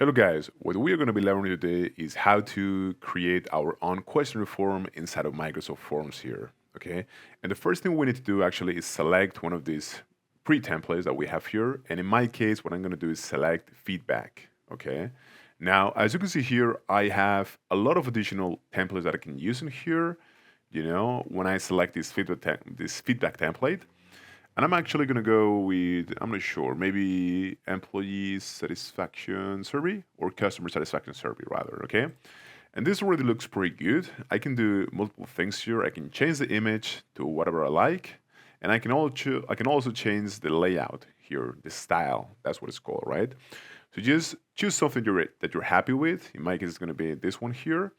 Hello guys, what we are going to be learning today is how to create our own questionnaire form inside of Microsoft Forms here, okay? And the first thing we need to do actually is select one of these pre-templates that we have here. And in my case, what I'm going to do is select feedback, okay? Now, as you can see here, I have a lot of additional templates that I can use in here, when I select this feedback template. And I'm actually going to go with, I'm not sure, maybe employee satisfaction survey or customer satisfaction survey rather, okay? And this already looks pretty good. I can do multiple things here. I can change the image to whatever I like. And I can also change the layout here, the style, that's what it's called, right? So just choose something that you're happy with. In my case, it's going to be this one here.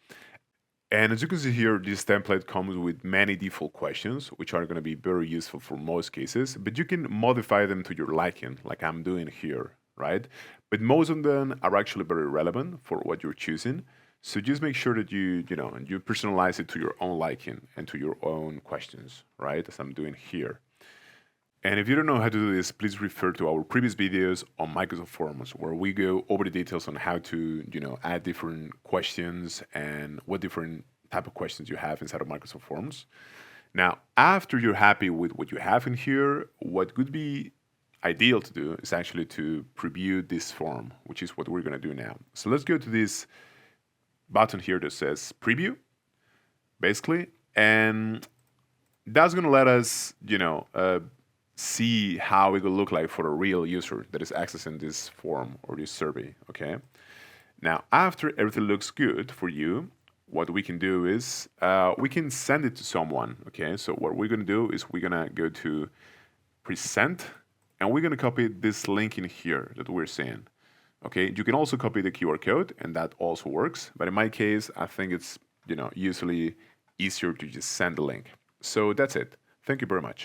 And as you can see here, this template comes with many default questions, which are going to be very useful for most cases, but you can modify them to your liking, like I'm doing here, right? But most of them are actually very relevant for what you're choosing. So just make sure that you personalize it to your own liking and to your own questions, right? As I'm doing here. And if you don't know how to do this, please refer to our previous videos on Microsoft Forms, where we go over the details on how to, add different questions and what different type of questions you have inside of Microsoft Forms. Now, after you're happy with what you have in here, what could be ideal to do is actually to preview this form, which is what we're going to do now. So let's go to this button here that says preview, basically, and that's going to let us, see how it will look like for a real user that is accessing this form or this survey, okay? Now, after everything looks good for you, what we can do is we can send it to someone, okay? So what we're gonna do is we're gonna go to present, and we're gonna copy this link in here that we're seeing, okay? You can also copy the QR code, and that also works, but in my case, I think it's, usually easier to just send the link. So that's it. Thank you very much.